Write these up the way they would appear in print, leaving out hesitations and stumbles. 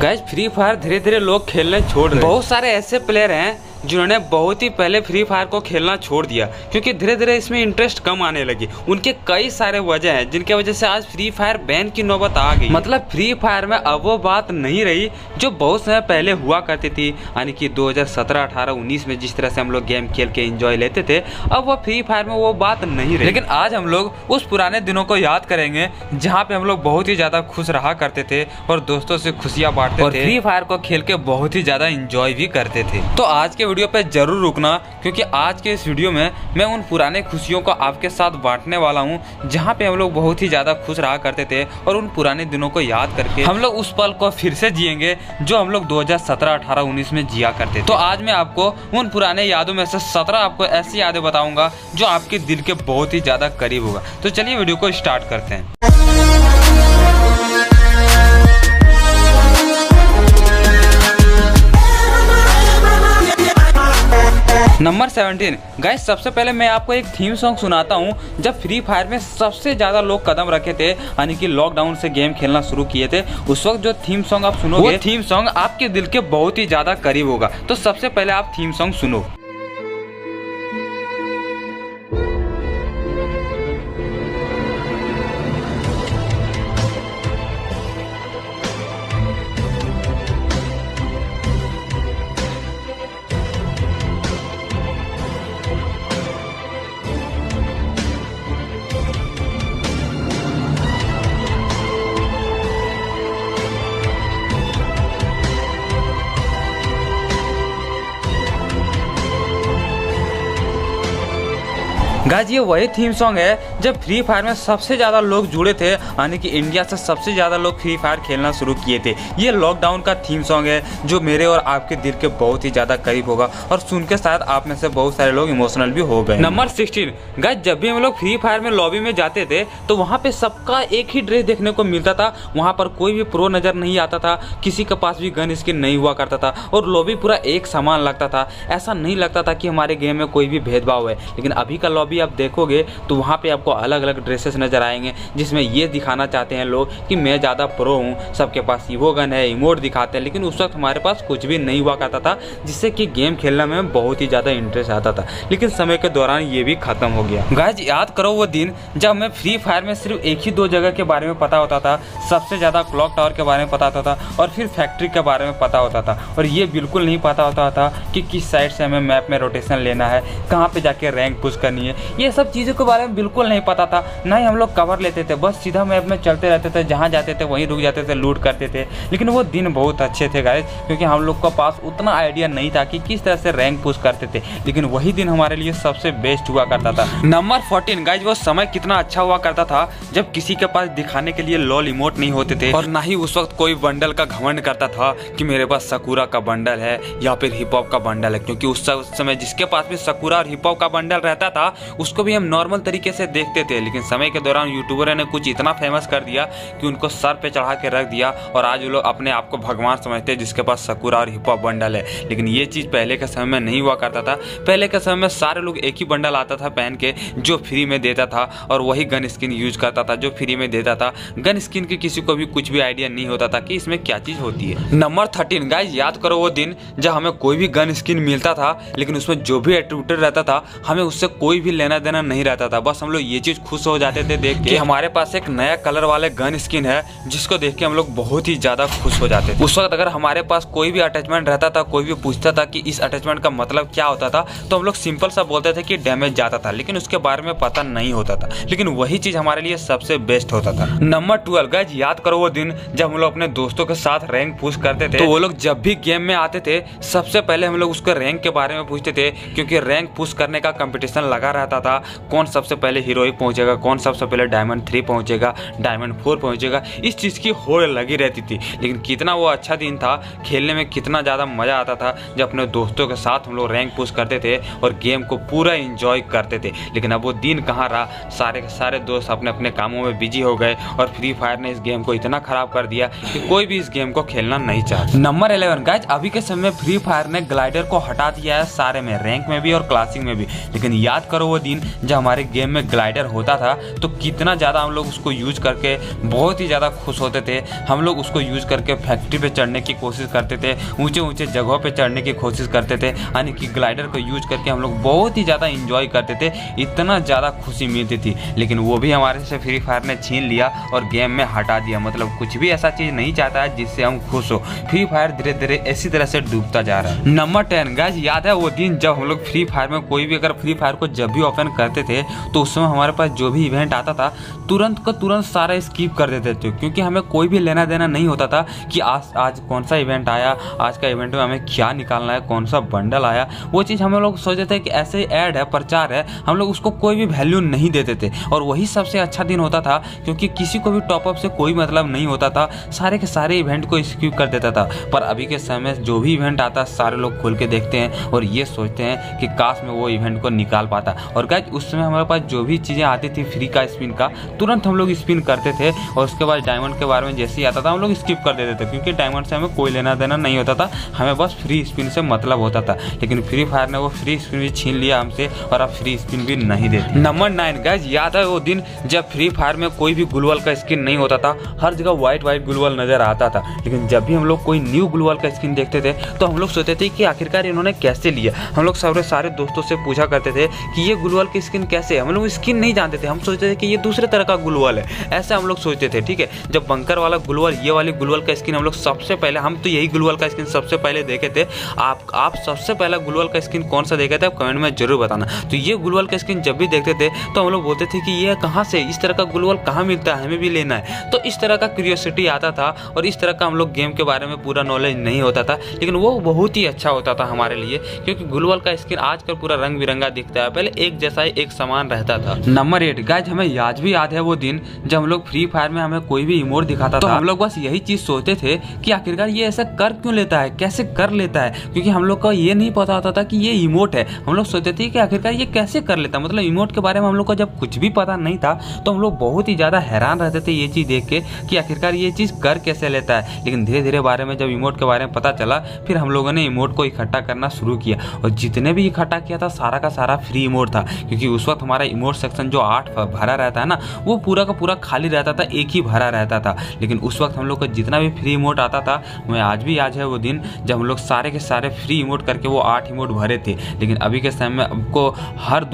Guys free fire धीरे धीरे लोग खेलने छोड़ रहे हैं। बहुत सारे ऐसे प्लेयर हैं जिन्होंने बहुत ही पहले फ्री फायर को खेलना छोड़ दिया क्योंकि धीरे धीरे इसमें इंटरेस्ट कम आने लगी। उनके कई सारे वजह हैं जिनके वजह से आज फ्री फायर बैन की नौबत आ गई। मतलब फ्री फायर में अब वो बात नहीं रही जो बहुत समय पहले हुआ करती थी, यानी कि 2017, 18, 19 में जिस तरह से हम लोग गेम खेल के एंजॉय लेते थे, अब वो फ्री फायर में वो बात नहीं रही। लेकिन आज हम लोग उस पुराने दिनों को याद करेंगे जहाँ पे हम लोग बहुत ही ज्यादा खुश रहा करते थे और दोस्तों से खुशियाँ बांटते थे, फ्री फायर को खेल के बहुत ही ज्यादा इंजॉय भी करते थे। तो आज के वीडियो पे जरूर रुकना क्योंकि आज के इस वीडियो में मैं उन पुराने खुशियों को आपके साथ बांटने वाला हूं जहां पे हम लोग बहुत ही ज्यादा खुश रहा करते थे और उन पुराने दिनों को याद करके हम लोग उस पल को फिर से जिएंगे जो हम लोग 2017, 18, 19 में जिया करते थे। तो आज मैं आपको उन पुराने यादों में से 17 आपको ऐसी यादें बताऊंगा जो आपके दिल के बहुत ही ज्यादा करीब होगा। तो चलिए वीडियो को स्टार्ट करते हैं। नंबर 17 गाइस, सबसे पहले मैं आपको एक थीम सॉन्ग सुनाता हूं। जब फ्री फायर में सबसे ज्यादा लोग कदम रखे थे, यानी कि लॉकडाउन से गेम खेलना शुरू किए थे, उस वक्त जो थीम सॉन्ग आप सुनोगे, वो थीम सॉन्ग आपके दिल के बहुत ही ज्यादा करीब होगा। तो सबसे पहले आप थीम सॉन्ग सुनो। गाइस ये वही थीम सॉन्ग है जब फ्री फायर में सबसे ज़्यादा लोग जुड़े थे, यानी कि इंडिया से सबसे ज़्यादा लोग फ्री फायर खेलना शुरू किए थे। ये लॉकडाउन का थीम सॉन्ग है जो मेरे और आपके दिल के बहुत ही ज़्यादा करीब होगा और सुन के शायद आप में से बहुत सारे लोग इमोशनल भी हो गए। नंबर 16 गाइस, जब भी हम लोग फ्री फायर में लॉबी में जाते थे तो वहाँ पे सबका एक ही ड्रेस देखने को मिलता था। वहाँ पर कोई भी प्रो नज़र नहीं आता था, किसी के पास भी गन स्किन नहीं हुआ करता था और लॉबी पूरा एक समान लगता था। ऐसा नहीं लगता था कि हमारे गेम में कोई भी भेदभाव है। लेकिन अभी का लॉबी आप देखोगे तो वहाँ पे आपको अलग अलग ड्रेसेस नजर आएंगे जिसमें ये दिखाना चाहते हैं लोग कि मैं ज़्यादा प्रो हूँ, सबके पास ईवो गन है, इमोट दिखाते हैं। लेकिन उस वक्त हमारे पास कुछ भी नहीं हुआ करता था जिससे कि गेम खेलने में बहुत ही ज़्यादा इंटरेस्ट आता था। लेकिन समय के दौरान ये भी खत्म हो गया। गाइस याद करो वो दिन जब हमें फ्री फायर में सिर्फ एक ही दो जगह के बारे में पता होता था। सबसे ज़्यादा क्लॉक टावर के बारे में पता होता था और फिर फैक्ट्री के बारे में पता होता था। और ये बिल्कुल नहीं पता होता था कि किस साइड से हमें मैप में रोटेशन लेना है, कहाँ पे जाके रैंक पुश करनी है। ये सब चीज़ों के बारे में बिल्कुल नहीं पता था। ना ही हम लोग कवर लेते थे, बस सीधा मैप में चलते रहते थे, जहाँ जाते थे वहीं रुक जाते थे, लूट करते थे। लेकिन वो दिन बहुत अच्छे थे गाइस क्योंकि हम लोग के पास उतना आइडिया नहीं था कि किस तरह से रैंक पुश करते थे। लेकिन वही दिन हमारे लिए सबसे बेस्ट हुआ करता था। नंबर 14 गाइस, वो समय कितना अच्छा हुआ करता था जब किसी के पास दिखाने के लिए लॉल इमोट नहीं होते थे और ना ही उस वक्त कोई बंडल का घमंड करता था कि मेरे पास सकूरा का बंडल है या फिर हिप हॉप का बंडल है। क्योंकि उस समय जिसके पास भी सकूरा और हिप हॉप का बंडल रहता था उसको भी हम नॉर्मल तरीके से देखते थे। लेकिन समय के दौरान यूट्यूबर ने कुछ इतना फेमस कर दिया कि उनको सर पे चढ़ा के रख दिया और आज वो लोग अपने आप को भगवान समझते हैं जिसके पास सकूरा और हिप हॉप बंडल है। लेकिन ये चीज़ पहले के समय में नहीं हुआ करता था। पहले के समय में सारे लोग एक ही बंडल आता था पहन के जो फ्री में देता था और वही गन स्किन यूज करता था जो फ्री में देता था। गन स्किन की किसी को भी कुछ भी आइडिया नहीं होता था कि इसमें क्या चीज़ होती है। नंबर 13 गाइस, याद करो वो दिन जब हमें कोई भी गन स्किन मिलता था लेकिन उसमें जो भी एट्रीब्यूट रहता था हमें उससे कोई भी लेना देना नहीं रहता था। बस हम लोग ये चीज खुश हो जाते थे देख के हमारे पास एक नया कलर वाले गन स्किन है जिसको देख के हम लोग बहुत ही ज्यादा खुश हो जाते थे। उस वक्त अगर हमारे पास कोई भी अटैचमेंट रहता था, कोई भी पूछता था कि इस अटैचमेंट का मतलब क्या होता था, तो हम लोग सिंपल सा बोलते थे कि डैमेज जाता था। लेकिन उसके बारे में पता नहीं होता था। लेकिन वही चीज हमारे लिए सबसे बेस्ट होता था। नंबर 12 गाइस, याद करो वो दिन जब हम लोग अपने दोस्तों के साथ रैंक पुश करते थे। तो वो लोग जब भी गेम में आते थे सबसे पहले हम लोग उसके रैंक के बारे में पूछते थे क्योंकि रैंक पुश करने का कंपटीशन लगा रहता था। कौन सबसे पहले हीरोइक पहुंचेगा, कौन सबसे पहले डायमंड 3 पहुंचेगा, डायमंड 4 पहुंचेगा। इस चीज की होड़ लगी रहती थी। लेकिन कितना वो अच्छा दिन था, खेलने में कितना ज्यादा मजा आता था जब अपने दोस्तों के साथ हम लोग रैंक पुश करते थे और गेम को पूरा एंजॉय करते थे। लेकिन अब वो दिन कहाँ रहा। सारे के सारे दोस्त अपने अपने कामों में बिजी हो गए और फ्री फायर ने इस गेम को इतना खराब कर दिया कि कोई भी इस गेम को खेलना नहीं चाहता। नंबर 11 गाइस, अभी के समय फ्री फायर ने ग्लाइडर को हटा दिया है सारे में, रैंक में भी और क्लासिक में भी। लेकिन याद करो वो दिन जब हमारे गेम में ग्लाइडर होता था तो कितना ज़्यादा हम लोग उसको यूज करके बहुत ही ज़्यादा खुश होते थे। हम लोग उसको यूज करके फैक्ट्री पे चढ़ने की कोशिश करते थे, ऊंचे ऊंचे जगहों पे चढ़ने की कोशिश करते थे, यानी कि ग्लाइडर को यूज करके हम लोग बहुत ही ज़्यादा इंजॉय करते थे, इतना ज़्यादा खुशी मिलती थी। लेकिन वो भी हमारे से फ्री फायर ने छीन लिया और गेम में हटा दिया। मतलब कुछ भी ऐसा चीज़ नहीं चाहता है जिससे हम खुश हो। फ्री फायर धीरे धीरे इसी तरह से डूबता जा रहा है। नंबर 10 गाइस, याद है वो दिन जब हम लोग फ्री फायर में कोई भी अगर फ्री फायर को जब भी ओपन करते थे तो उस समय हमारे पास जो भी इवेंट आता था तुरंत का तुरंत सारा स्किप कर देते थे, क्योंकि हमें कोई भी लेना देना नहीं होता था कि आज कौन सा इवेंट आया, आज का इवेंट में हमें क्या निकालना है, कौन सा बंडल आया। वो चीज़ हम लोग सोचते थे कि ऐसे ऐड है, प्रचार है, हम लोग उसको कोई भी वैल्यू नहीं देते थे। और वही सबसे अच्छा दिन होता था, क्योंकि किसी को भी टॉपअप से कोई मतलब नहीं होता था, सारे के सारे इवेंट को स्किप कर देता था। पर अभी के समय जो भी इवेंट आता है सारे लोग खोल के देखते हैं और ये सोचते हैं कि काश में वो इवेंट को निकाल पाता। और गाइस उस समय हमारे पास जो भी चीज़ें आती थी फ्री का स्पिन का, तुरंत हम लोग स्पिन करते थे और उसके बाद डायमंड के बारे में जैसे ही आता था हम लोग स्किप कर देते थे, क्योंकि डायमंड से हमें कोई लेना देना नहीं होता था, हमें बस फ्री स्पिन से मतलब होता था। लेकिन फ्री फायर ने वो फ्री स्पिन भी छीन लिया हमसे और अब फ्री स्पिन भी नहीं देती। नंबर 9 गाइस, याद है वो दिन जब फ्री फायर में कोई भी ग्लूवल का स्किन नहीं होता था, हर जगह व्हाइट ग्लूवल नजर आता था। लेकिन जब भी हम लोग कोई न्यू ग्लूवल का स्किन देखते थे तो हम लोग सोचते थे कि आखिरकार इन्होंने कैसे लिया। हम लोग सारे दोस्तों से पूछा करते थे कि ये ग्लूवल की स्किन कैसे है। हम लोग स्किन नहीं जानते थे, हम सोचते थे कि ये दूसरे तरह का ग्लूवल है, ऐसे हम लोग सोचते थे। ठीक है, जब बंकर वाला ग्लूवल, ये वाली ग्लूवल का स्किन हम लोग सबसे पहले, हम तो यही ग्लूवल का स्किन सबसे पहले देखे थे। आप सबसे पहला ग्लूवल का स्किन कौन सा देखे थे आप कमेंट में जरूर बताना। तो ये ग्लूवल का स्किन जब भी देखते थे तो हम लोग बोलते थे कि ये कहाँ से, इस तरह का ग्लूवल कहाँ मिलता है, हमें भी लेना है। तो इस तरह का क्यूरियोसिटी आता था और इस तरह का हम लोग गेम के बारे में पूरा नॉलेज नहीं होता था, लेकिन वो बहुत ही अच्छा होता था हमारे लिए, क्योंकि ग्लूवल का स्किन आजकल पूरा रंग बिरंगा दिखता है, पहले एक जैसा ही एक समान रहता था। नंबर 8 गाइस, हमें आज भी याद है वो दिन जब हम लोग फ्री फायर में हमें कोई भी इमोट दिखाता था, हम लोग बस यही चीज सोचते थे कि आखिरकार ये ऐसा कर क्यों लेता है, कैसे कर लेता है, क्योंकि हम लोग को ये नहीं पता होता था कि ये इमोट है। हम लोग सोचते थे कि आखिरकार ये कैसे कर लेता है, मतलब इमोट के बारे में हम लोग को जब कुछ भी पता नहीं था तो हम लोग बहुत ही ज्यादा हैरान रहते थे ये चीज देख के कि आखिरकार ये चीज कर कैसे लेता है। लेकिन धीरे धीरे बारे में जब इमोट के बारे में पता चला, फिर हम लोगों ने इमोट को इकट्ठा करना शुरू किया और जितने भी इकट्ठा किया था सारा का सारा फ्री इमोट था, क्योंकि उस वक्त हमारा इमोट सेक्शन जो 8 भरा रहता है ना, वो पूरा का पूरा खाली रहता था, एक ही भरा रहता था। लेकिन उस वक्त हम लोग को जितना भी फ्री इमोट आता था, हमें आज भी याद है वो दिन जब हम लोग सारे के सारे फ्री इमोट करके वो 8 इमोट भरे थे। लेकिन अभी के समय में आपको हर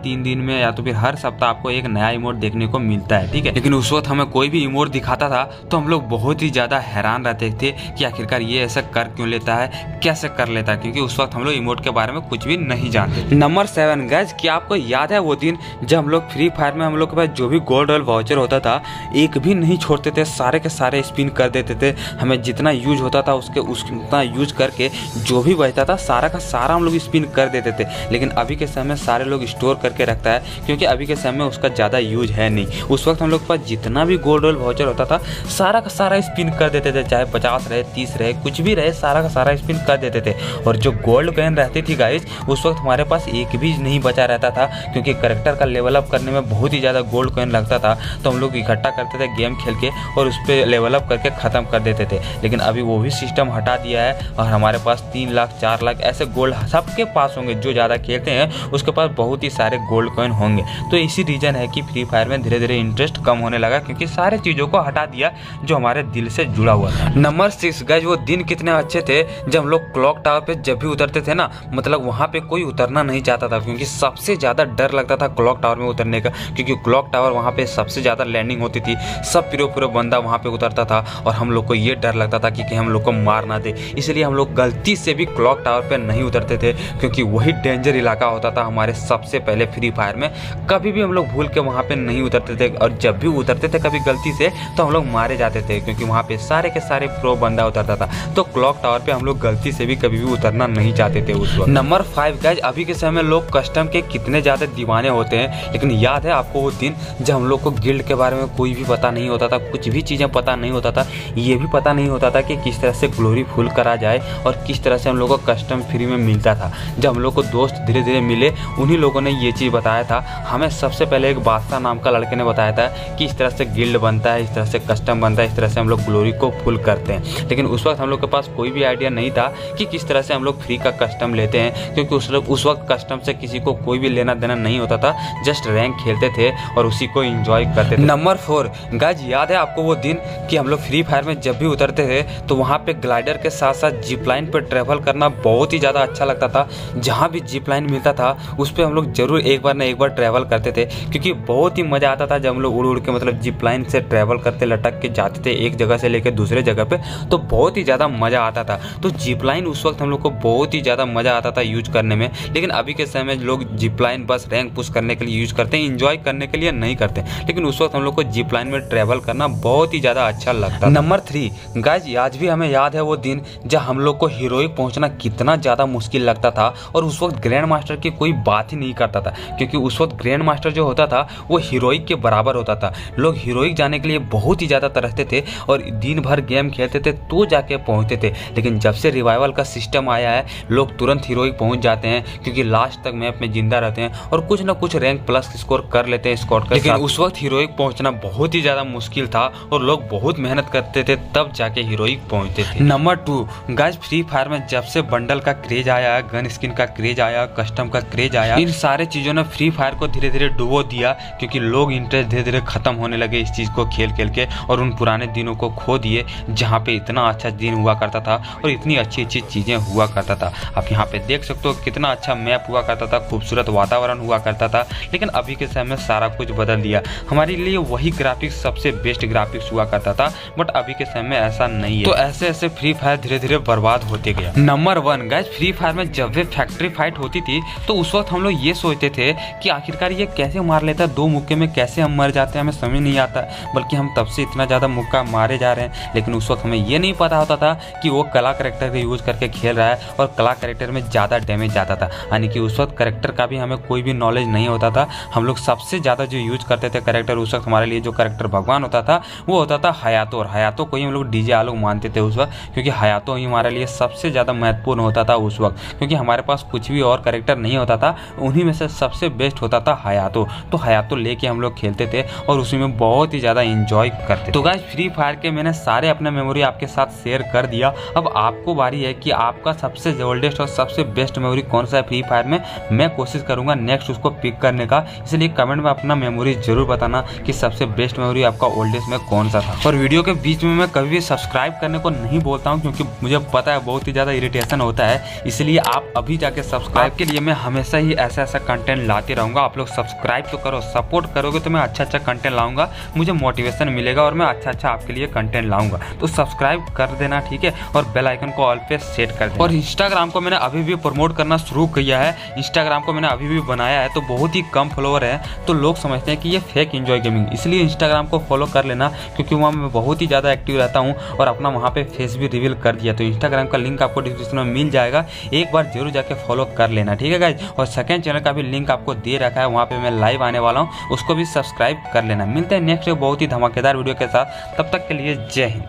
3 दिन में या तो फिर हर सप्ताह आपको एक नया इमोट देखने को मिलता है। ठीक है, लेकिन उस वक्त हमें कोई भी इमोट दिखाता था तो हम लोग बहुत ही ज्यादा हैरान रहते थे कि आखिरकार ये ऐसा कर क्यों लेता है, कैसे कर लेता है, क्योंकि उस वक्त हम लोग इमोट के बारे में कुछ भी नहीं जानते। नंबर 7 गाइस, क्या आपको याद है वो दिन जब हम लोग फ्री फायर में हम लोग के पास जो भी गोल्ड रॉयल वाउचर होता था एक भी नहीं छोड़ते थे, सारे के सारे स्पिन कर देते थे। हमें जितना यूज होता था उतना यूज करके जो भी बचता था सारा का सारा हम लोग स्पिन कर देते थे। लेकिन अभी के समय में सारे लोग स्टोर करके रखता है, क्योंकि अभी के समय में उसका ज़्यादा यूज है नहीं। उस वक्त हम लोग के पास जितना भी गोल्ड रॉयल वाउचर होता था सारा का सारा स्पिन कर देते थे, चाहे 50 रहे 30 रहे कुछ भी रहे, सारा का सारा स्पिन कर देते थे। और जो गोल्ड कॉइन रहती थी गाइस, उस वक्त हमारे पास एक भी नहीं बचा रहता था, क्योंकि करेक्टर का लेवल अप करने में बहुत ही ज़्यादा गोल्ड कॉइन लगता था। तो हम लोग इकट्ठा करते थे गेम खेल के और उस पर लेवल अप करके ख़त्म कर देते थे। लेकिन अभी वो भी सिस्टम हटा दिया है और हमारे पास 3 लाख 4 लाख ऐसे गोल्ड सबके पास होंगे। जो ज़्यादा खेलते हैं उसके पास बहुत ही सारे गोल्ड कॉइन होंगे। तो इसी रीजन है कि फ्री फायर में धीरे धीरे इंटरेस्ट कम होने लगा, क्योंकि सारे चीज़ों को हटा दिया जो हमारे दिल से जुड़ा हुआ था। नंबर 6 गाइस, वो दिन कितने अच्छे थे जब हम लोग क्लॉक टावर पे जब भी उतरते थे ना, मतलब वहाँ पे कोई उतरना नहीं चाहता था, क्योंकि सबसे ज़्यादा डर लगता था क्लॉक टावर में उतरने का, क्योंकि क्लॉक टावर वहाँ पे सबसे ज़्यादा लैंडिंग होती थी, सब पूरे बंदा वहाँ पे उतरता था और हम लोग को ये डर लगता था कि हम लोग को मार ना दे। इसलिए हम लोग गलती से भी क्लॉक टावर पे नहीं उतरते थे, क्योंकि वही डेंजर इलाका होता था हमारे सबसे पहले फ्री फायर में। कभी भी हम लोग भूल के वहाँ पे नहीं उतरते थे, और जब भी उतरते थे कभी गलती से तो हम लोग मारे जाते थे, क्योंकि वहाँ पे सारे के सारे प्रो बंदा उतरता था। तो क्लॉक टावर पे हम लोग गलती से भी कभी भी उतरना नहीं चाहते थे उस वक्त। नंबर 5 गाइस, अभी के समय में लोग कस्टम के कितने ज़्यादा दीवाने होते हैं, लेकिन याद है आपको वो दिन जब हम लोग को गिल्ड के बारे में कोई भी पता नहीं होता था, कुछ भी चीज़ें पता नहीं होता था, ये भी पता नहीं होता था कि किस तरह से ग्लोरी फुल करा जाए और किस तरह से हम लोग को कस्टम फ्री में मिलता था। जब हम लोग को दोस्त धीरे धीरे मिले, उन्हीं लोगों ने ये चीज़ बताया था हमें। सबसे पहले एक बादशाह नाम का लड़के ने बताया था कि इस तरह से गिल्ड बनता है, इस तरह से कस्टम बनता है, इस तरह से हम लोग ग्लोरी को फुल करते हैं। लेकिन उस वक्त हम लोग के पास कोई भी आइडिया नहीं था कि किस तरह से हम लोग फ्री का कस्टम लेते हैं, क्योंकि उस वक्त कस्टम से किसी को कोई भी लेना देना नहीं होता था, जस्ट रैंक खेलते थे और उसी को एंजॉय करते थे। नंबर 4 गाइज, याद है आपको वो दिन कि हम लोग फ्री फायर में जब भी उतरते थे तो वहाँ पे ग्लाइडर के साथ साथ जिप लाइन पर ट्रैवल करना बहुत ही ज़्यादा अच्छा लगता था। जहाँ भी जिप लाइन मिलता था उस पर हम लोग जरूर एक बार ना एक बार ट्रैवल करते थे, क्योंकि बहुत ही मज़ा आता था जब हम लोग उड़ उड़ के मतलब जिप लाइन से ट्रैवल करते लटक के जाते थे एक जगह से लेकर दूसरे जगह पे, तो बहुत ही ज़्यादा मज़ा आता था। तो जिप लाइन उस वक्त हम लोग को बहुत ही ज़्यादा मज़ा आता था यूज करने में। लेकिन अभी के समय में लोग जिप लाइन बस रैंक पुश करने के लिए यूज करते हैं, इंजॉय करने के लिए नहीं करते। लेकिन उस वक्त हम लोग को जिप लाइन में ट्रैवल करना बहुत ही ज़्यादा अच्छा लगता है। नंबर 3 गाइज, आज भी हमें याद है वो दिन जब हम लोग को हीरोइक पहुंचना कितना ज़्यादा मुश्किल लगता था और उस वक्त ग्रैंड मास्टर की कोई बात ही नहीं करता था, क्योंकि उस वक्त ग्रैंड मास्टर जो होता था वो हीरोइक के बराबर होता था। लोग हीरोइक जाने के लिए बहुत ही ज़्यादा तरसते थे और दिन भर गेम खेलते थे तो जाके पहुँचते थे। लेकिन जब से रिवाइवल का सिस्टम आया है लोग तुरंत हीरोइक पहुँच जाते हैं, क्योंकि लास्ट तक मैप में जिंदा रहते हैं और कुछ ना कुछ रैंक प्लस स्कोर कर लेते हैं स्क्वाड के। लेकिन उस वक्त हीरोइक पहुंचना बहुत ही ज़्यादा मुश्किल था और लोग बहुत मेहनत करते थे तब जाके हीरोइक पहुंचते थे। नंबर 2 गाइस, फ्री फायर में जब से बंडल का क्रेज आया, गन स्किन का क्रेज आया, कस्टम का क्रेज आया, इन सारे चीज़ों ने फ्री फायर को धीरे धीरे डुबो दिया, क्योंकि लोग इंटरेस्ट धीरे धीरे खत्म होने लगे इस चीज़ को खेल खेल के और उन पुराने दिनों को खो दिए जहाँ पे इतना अच्छा दिन हुआ करता था और इतनी अच्छी अच्छी चीज़ें हुआ करता था। आप यहाँ पे देख सकते हो कितना अच्छा मैप हुआ करता था, खूबसूरत वातावरण हुआ करता था। लेकिन अभी के समय में सारा कुछ बदल दिया। हमारे लिए वही ग्राफिक्स सबसे बेस्ट ग्राफिक्स हुआ करता था, बट अभी के समय में ऐसा नहीं है। तो ऐसे ऐसे फ्री फायर धीरे धीरे बर्बाद होते गया। नंबर 1 गाइस, फ्री फायर में जब भी फैक्ट्री फाइट होती थी तो उस वक्त हम लोग ये सोचते थे कि आखिरकार ये कैसे मार लेता है, 2 मुक्के में कैसे हम मर जाते हैं, हमें समझ नहीं आता, बल्कि हम तब से इतना ज़्यादा मुक्का मारे जा रहे हैं। लेकिन उस वक्त हमें ये नहीं पता होता था कि वो कला करेक्टर का यूज करके खेल रहा है और कला करेक्टर में ज़्यादा डैमेज जाता था, यानी कि उस वक्त करेक्टर का भी हमें कोई भी नॉलेज नहीं होता था। हम लोग सबसे ज़्यादा जो यूज करते थे करेक्टर, उस वक्त हमारे लिए जो करेक्टर भगवान होता था वो होता था हयातो, और हयातो को ही हम लोग डीजे आलोक मानते थे उस वक्त, क्योंकि हयातो ही हमारे लिए सबसे ज़्यादा महत्वपूर्ण होता था उस वक्त, क्योंकि हमारे पास कुछ भी और करेक्टर नहीं होता था, उन्हीं में से सबसे बेस्ट होता था हयातो। तो हयातो लेके हम लोग खेलते थे और उसी में बहुत ही ज़्यादा इंजॉय करते थे। तो गाइस, फ्री फायर के मैंने सारे अपने मेमोरी आपके साथ शेयर कर दिया। अब आपको बारी है कि आपका सबसे ओल्डेस्ट और सबसे बेस्ट मेमोरी कौन सा है फ्री फायर में। मैं कोशिश करूंगा नेक्स्ट उसको पिक करने का, इसलिए कमेंट में अपना मेमोरी जरूर बताना कि सबसे बेस्ट मेमोरी आपका ओल्डेस्ट में कौन सा था। और वीडियो के बीच में मैं कभी भी सब्सक्राइब करने को नहीं बोलता हूं, क्योंकि मुझे पता है बहुत ही ज़्यादा इरिटेशन होता है, इसलिए आप अभी जाके सब्सक्राइब के लिए मैं हमेशा ही ऐसा ऐसा कंटेंट लाते रहूँगा। आप लोग सब्सक्राइब तो करो, सपोर्ट करोगे तो मैं अच्छा अच्छा कंटेंट लाऊंगा, मुझे मोटिवेशन मिलेगा और मैं अच्छा अच्छा आपके लिए कंटेंट लाऊंगा। तो सब्सक्राइब कर देना, ठीक है, और बेल आइकन को ऑल पे सेट कर देना। और इंस्टाग्राम को मैंने अभी भी प्रमोट करना शुरू किया है, इंस्टाग्राम को मैंने अभी भी बनाया है, तो बहुत ही कम फॉलोअर है, तो लोग समझते हैं कि ये फेक एंजॉय गेमिंग, इसलिए इंस्टाग्राम को फॉलो कर लेना, क्योंकि वहाँ मैं बहुत ही ज़्यादा एक्टिव रहता हूँ और अपना वहाँ पे फेस भी रिवील कर दिया। तो इंस्टाग्राम का लिंक आपको डिस्क्रिप्शन में मिल जाएगा, एक बार जरूर जाके फॉलो कर लेना, ठीक है गाइज। और सेकंड चैनल का भी लिंक आपको दे रखा है, वहाँ पे मैं लाइव आने वाला हूँ, उसको भी सब्सक्राइब कर लेना। मिलते हैं नेक्स्ट बहुत ही धमाकेदार वीडियो के साथ, तब तक के लिए जय हिंद।